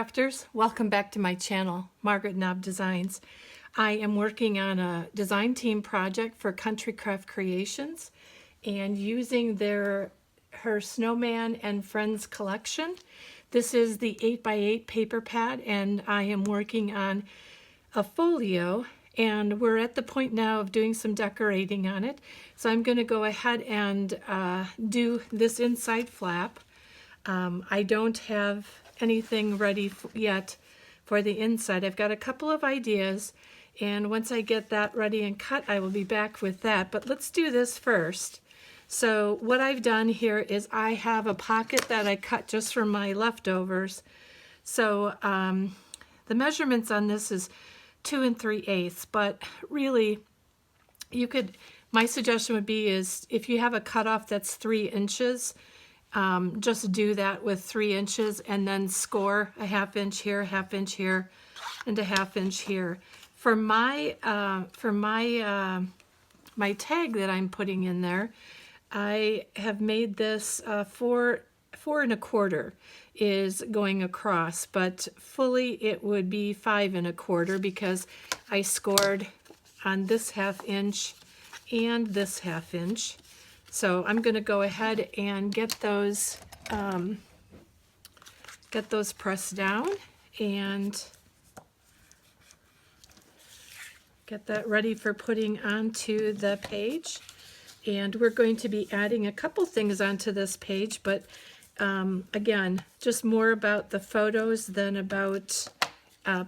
crafters, welcome back to my channel, Margaret Knob Designs. I am working on a design team project for Country Craft Creations and using her Snowman and Friends collection. This is the 8x8 paper pad, and I am working on a folio, and we're at the point now of doing some decorating on it. So I'm going to go ahead and do this inside flap. I don't have anything ready yet for the inside. I've got a couple of ideas, and once I get that ready and cut, I will be back with that. But let's do this first. So what I've done here is I have a pocket that I cut just from my leftovers. So the measurements on this is 2 3/8, but really you could, my suggestion would be is if you have a cutoff that's 3 inches, just do that with 3 inches and then score a 1/2 inch here, 1/2 inch here, and a 1/2 inch here. For my my tag that I'm putting in there, I have made this 4 1/4 is going across, but fully it would be 5 1/4 because I scored on this 1/2 inch and this 1/2 inch. So I'm going to go ahead and get those pressed down and get that ready for putting onto the page. And we're going to be adding a couple things onto this page, but again, just more about the photos than about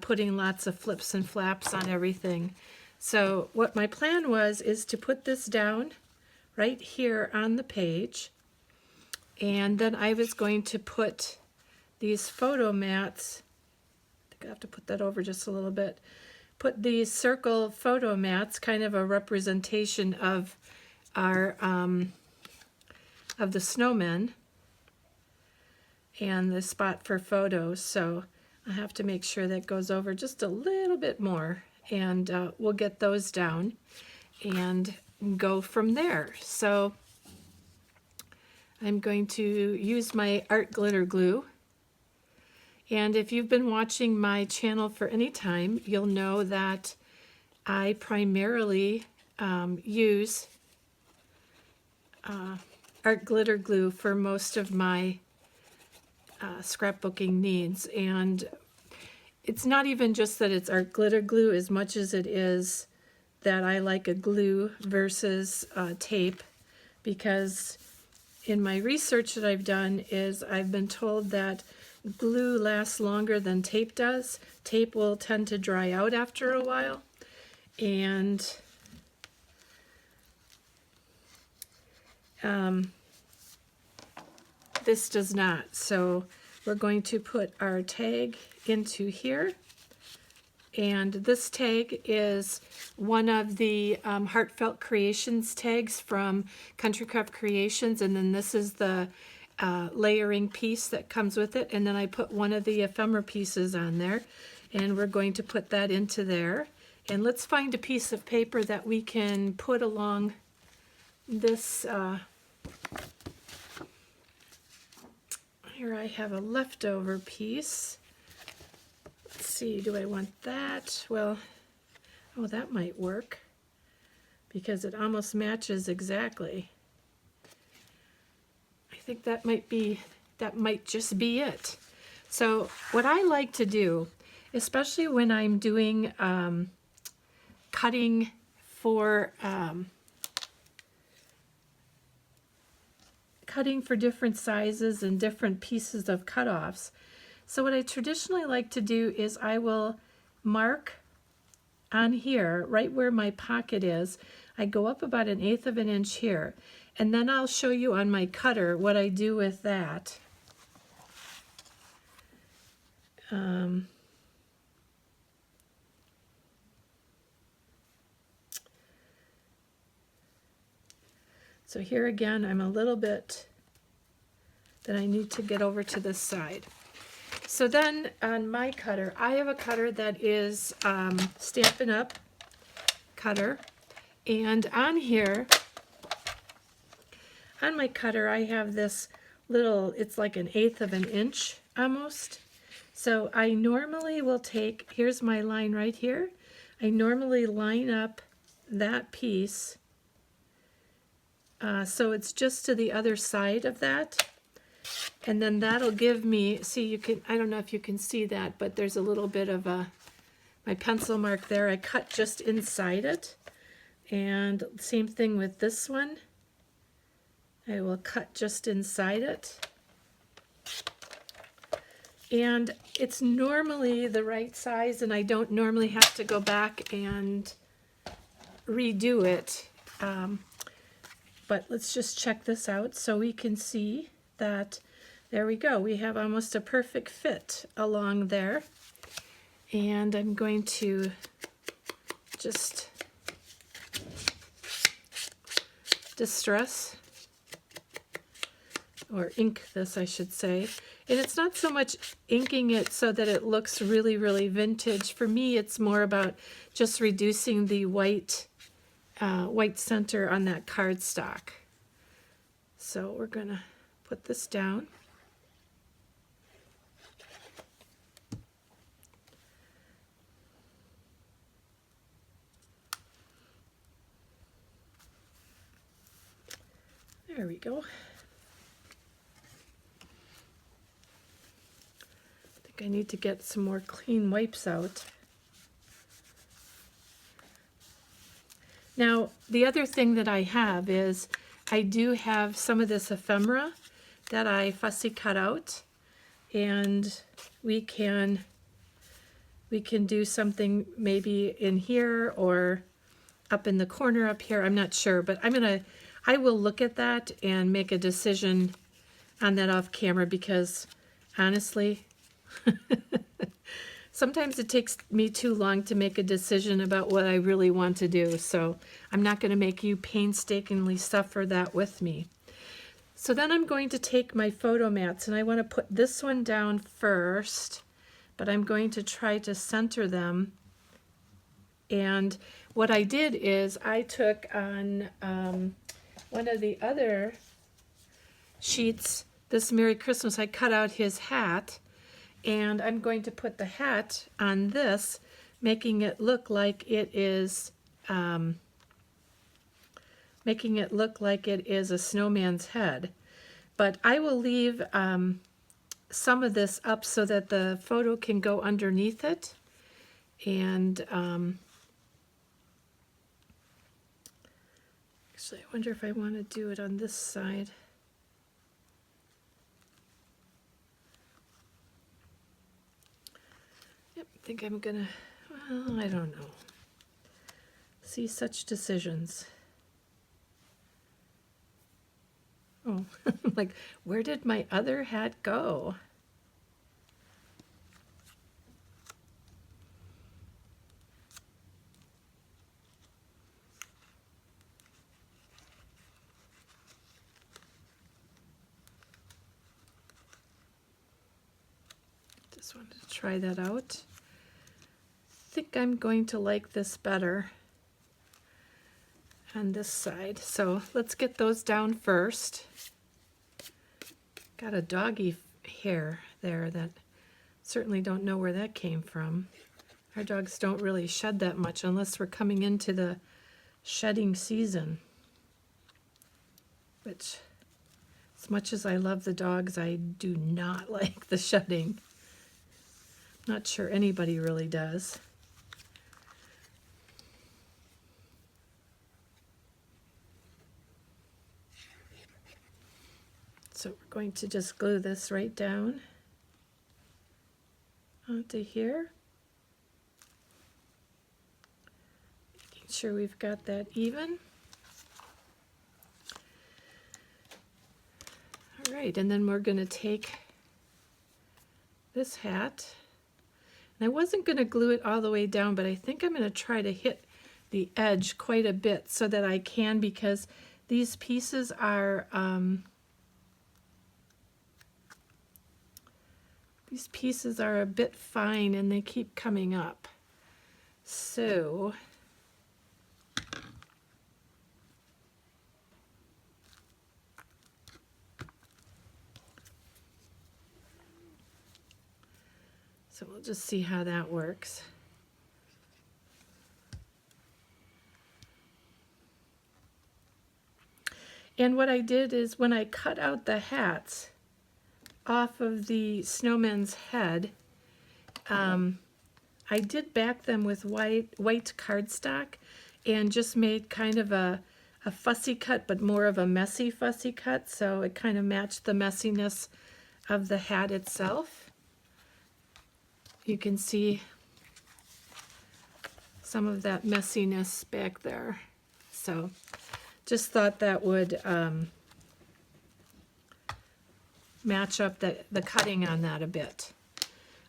putting lots of flips and flaps on everything. So what my plan was is to put this down right here on the page, and then I was going to put these photo mats, I think I have to put that over just a little bit, put these circle photo mats, kind of a representation of our of the snowmen and the spot for photos. So I have to make sure that goes over just a little bit more, and we'll get those down and go from there. So I'm going to use my art glitter glue, and if you've been watching my channel for any time, you'll know that I primarily use art glitter glue for most of my scrapbooking needs. And it's not even just that it's art glitter glue as much as it is that I like a glue versus tape, because in my research that I've done is I've been told that glue lasts longer than tape does. Tape will tend to dry out after a while, and this does not. So we're going to put our tag into here. And this tag is one of the Heartfelt Creations tags from Country Craft Creations, and then this is the layering piece that comes with it, and then I put one of the ephemera pieces on there, and we're going to put that into there. And let's find a piece of paper that we can put along this. Here I have a leftover piece. Let's see, do I want that? Well, oh, that might work because it almost matches exactly. I think that might just be it. So what I like to do, especially when I'm doing cutting for different sizes and different pieces of cutoffs. So what I traditionally like to do is I will mark on here, right where my pocket is. I go up about 1/8 of an inch here, and then I'll show you on my cutter what I do with that. So here again, I'm a little bit that I need to get over to this side. So then on my cutter, I have a cutter that is Stampin' Up! Cutter, and on here, on my cutter, I have this little, it's like 1/8 of an inch almost, So I normally will take, here's my line right here. I normally line up that piece so it's just to the other side of that. And then that'll give me, see, you can, I don't know if you can see that, but there's a little bit of my pencil mark there. I cut just inside it. And same thing with this one. I will cut just inside it. And it's normally the right size, and I don't normally have to go back and redo it. But let's just check this out so we can see that, there we go. We have almost a perfect fit along there. And I'm going to just distress, or ink this, I should say. And it's not so much inking it so that it looks really, really vintage. For me, it's more about just reducing the white center on that cardstock. So we're gonna put this down. There we go. I think I need to get some more clean wipes out. Now, the other thing that I have is I do have some of this ephemera that I fussy cut out, and we can do something maybe in here or up in the corner up here. I'm not sure, but I will look at that and make a decision on that off camera, because honestly, sometimes it takes me too long to make a decision about what I really want to do. So I'm not going to make you painstakingly suffer that with me. So then I'm going to take my photo mats, and I want to put this one down first, but I'm going to try to center them. And what I did is I took on one of the other sheets, this Merry Christmas, I cut out his hat, and I'm going to put the hat on this, making it look like it is a snowman's head. But I will leave some of this up so that the photo can go underneath it. And actually, I wonder if I want to do it on this side. Yep, I think I'm gonna, well, I don't know. See, such decisions. Oh, like, where did my other hat go? Just wanted to try that out. I think I'm going to like this better on this side. So let's get those down first. Got a doggy hair there that certainly don't know where that came from. Our dogs don't really shed that much unless we're coming into the shedding season. Which, as much as I love the dogs, I do not like the shedding. Not sure anybody really does. So we're going to just glue this right down onto here. Making sure we've got that even. All right, and then we're going to take this hat. And I wasn't going to glue it all the way down, but I think I'm going to try to hit the edge quite a bit so that I can, because these pieces are a bit fine and they keep coming up. So So we'll just see how that works. And what I did is when I cut out the hats off of the snowman's head, I did back them with white cardstock and just made kind of a fussy cut, but more of a messy fussy cut, so it kind of matched the messiness of the hat itself. You can see some of that messiness back there. So just thought that would match up the cutting on that a bit.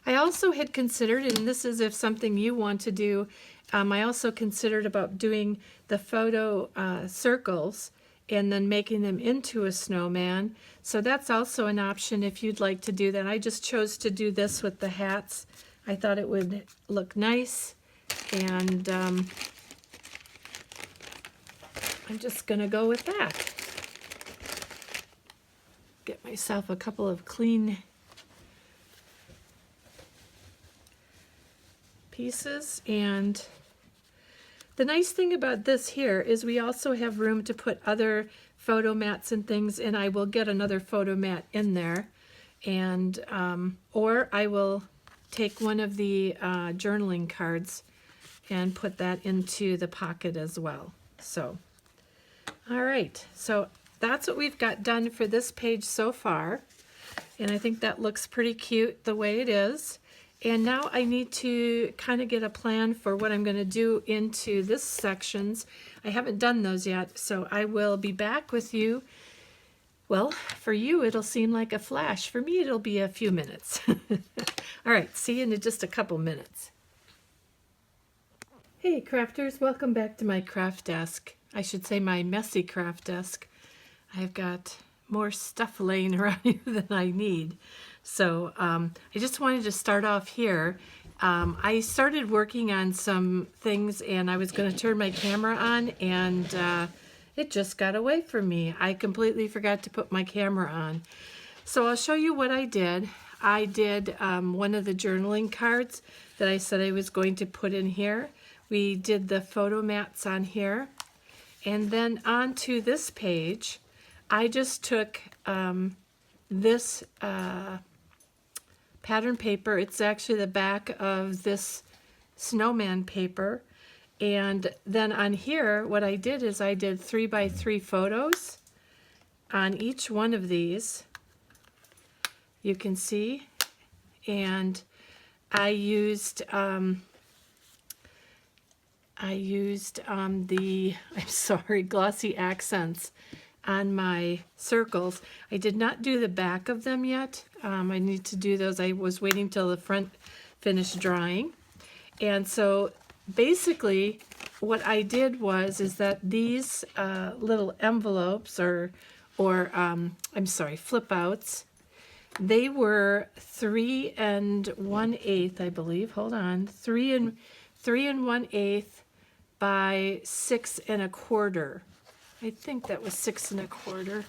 I also had considered, and this is if something you want to do, I also considered about doing the photo circles and then making them into a snowman. So that's also an option if you'd like to do that. I just chose to do this with the hats. I thought it would look nice, and I'm just gonna go with that. Get myself a couple of clean pieces, and the nice thing about this here is we also have room to put other photo mats and things, and I will get another photo mat in there, and or I will take one of the journaling cards and put that into the pocket as well. So all right, so that's what we've got done for this page so far, and I think that looks pretty cute the way it is. And now I need to kind of get a plan for what I'm going to do into this sections. I haven't done those yet, so I will be back with you. Well, for you it'll seem like a flash. For me it'll be a few minutes. All right, see you in just a couple minutes. Hey crafters, welcome back to my craft desk. I should say my messy craft desk. I've got more stuff laying around here than I need. So I just wanted to start off here. I started working on some things and I was going to turn my camera on, and it just got away from me. I completely forgot to put my camera on. So I'll show you what I did. I did one of the journaling cards that I said I was going to put in here. We did the photo mats on here. And then onto this page, I just took this pattern paper. It's actually the back of this snowman paper. And then on here, what I did is I did 3x3 photos on each one of these. You can see. And I used the, I'm sorry, glossy accents on my circles. I did not do the back of them yet. I need to do those. I was waiting till the front finished drying. And so basically what I did is that these little envelopes I'm sorry, flip outs, they were 3 1/8, I believe. Hold on, 3 1/8 by 6 1/4. I think that was 6 1/4.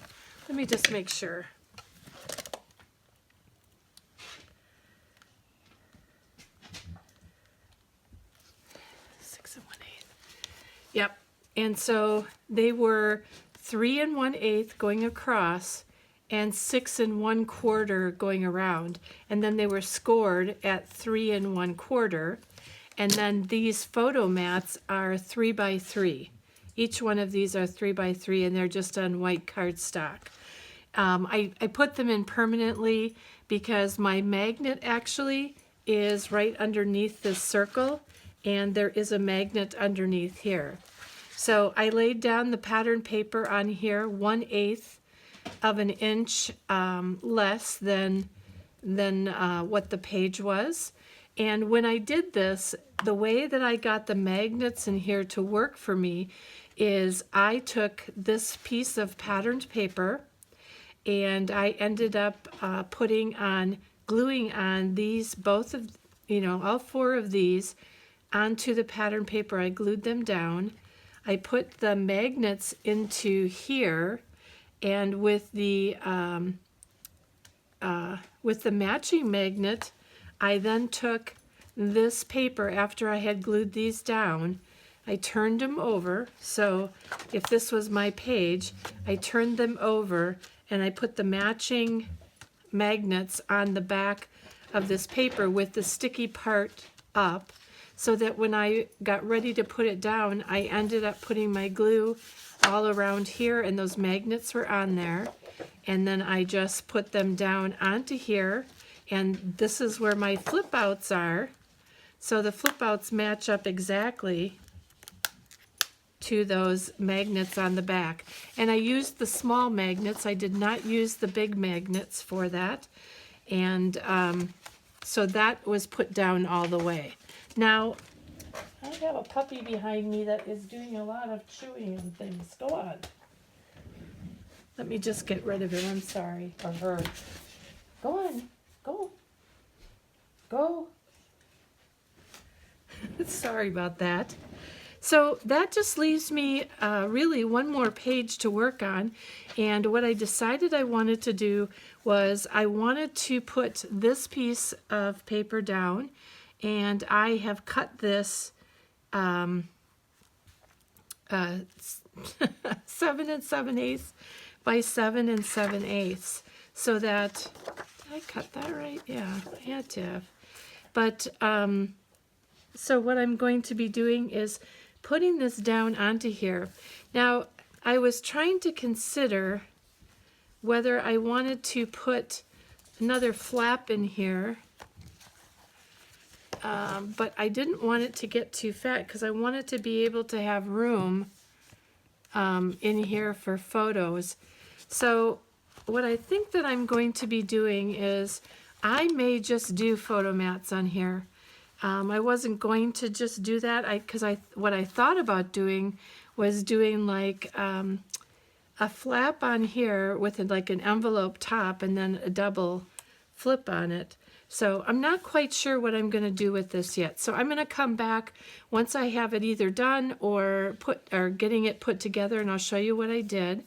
Let me just make sure. Yep. And so they were 3 1/8 going across and 6 1/4 going around. And then they were scored at 3 1/4. And then these photo mats are 3x3. Each one of these are 3x3, and they're just on white cardstock. I put them in permanently because my magnet actually is right underneath this circle, and there is a magnet underneath here. So I laid down the pattern paper on here 1/8 of an inch less than what the page was. And when I did this, the way that I got the magnets in here to work for me is I took this piece of patterned paper and I ended up gluing on these, all 4 of these onto the pattern paper. I glued them down. I put the magnets into here, and with the matching magnet, I then took this paper after I had glued these down. I turned them over, so if this was my page, I turned them over and I put the matching magnets on the back of this paper with the sticky part up, so that when I got ready to put it down, I ended up putting my glue all around here and those magnets were on there. And then I just put them down onto here, and this is where my flip outs are. So the flip outs match up exactly to those magnets on the back. And I used the small magnets. I did not use the big magnets for that. And so that was put down all the way. Now, I have a puppy behind me that is doing a lot of chewing and things. Go on. Let me just get rid of him. I'm sorry. Or her. Go on. Go. Go. Sorry about that. So that just leaves me really one more page to work on. And what I decided I wanted to do was I wanted to put this piece of paper down, and I have cut this 7 and 7/8 by 7 and 7/8, so that, did I cut that right? Yeah, I had to have. But so what I'm going to be doing is putting this down onto here. Now, I was trying to consider whether I wanted to put another flap in here, but I didn't want it to get too fat because I wanted to be able to have room in here for photos. So what I think that I'm going to be doing is I may just do photo mats on here. I wasn't going to just do that because what I thought about doing was doing like a flap on here with like an envelope top and then a double flip on it. So I'm not quite sure what I'm going to do with this yet. So I'm going to come back once I have it either done or getting it put together, and I'll show you what I did.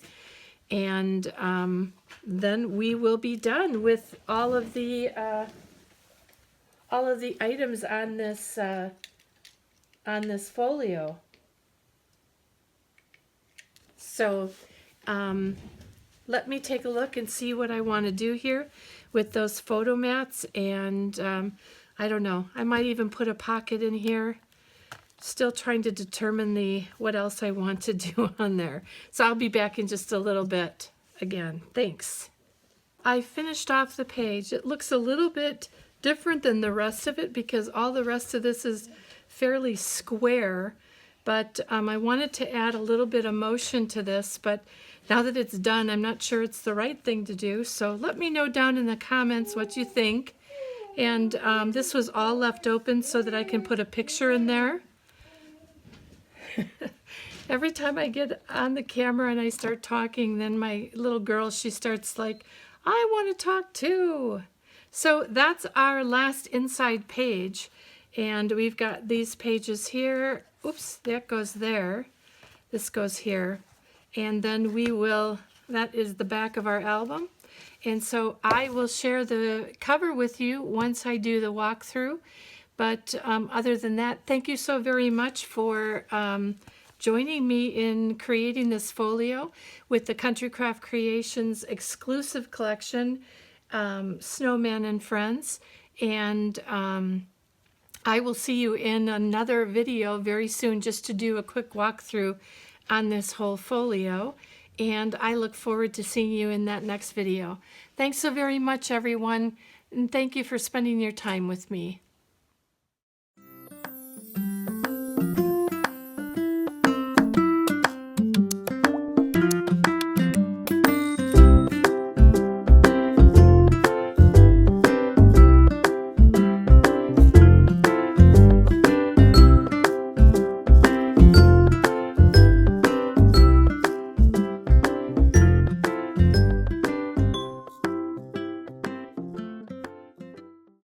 And then we will be done with all of the items on this folio. So let me take a look and see what I want to do here with those photo mats. And I don't know, I might even put a pocket in here. Still trying to determine what else I want to do on there. So I'll be back in just a little bit again. Thanks. I finished off the page. It looks a little bit different than the rest of it because all the rest of this is fairly square, but I wanted to add a little bit of motion to this, but now that it's done, I'm not sure it's the right thing to do. So let me know down in the comments what you think. And this was all left open so that I can put a picture in there. Every time I get on the camera and I start talking, then my little girl, she starts like, I want to talk too. So that's our last inside page. And we've got these pages here. Oops, that goes there. This goes here. And then that is the back of our album. And so I will share the cover with you once I do the walkthrough. But other than that, thank you so very much for joining me in creating this folio with the Country Craft Creations exclusive collection, Snowman Friends. And I will see you in another video very soon just to do a quick walkthrough on this whole folio. And I look forward to seeing you in that next video. Thanks so very much, everyone. And thank you for spending your time with me.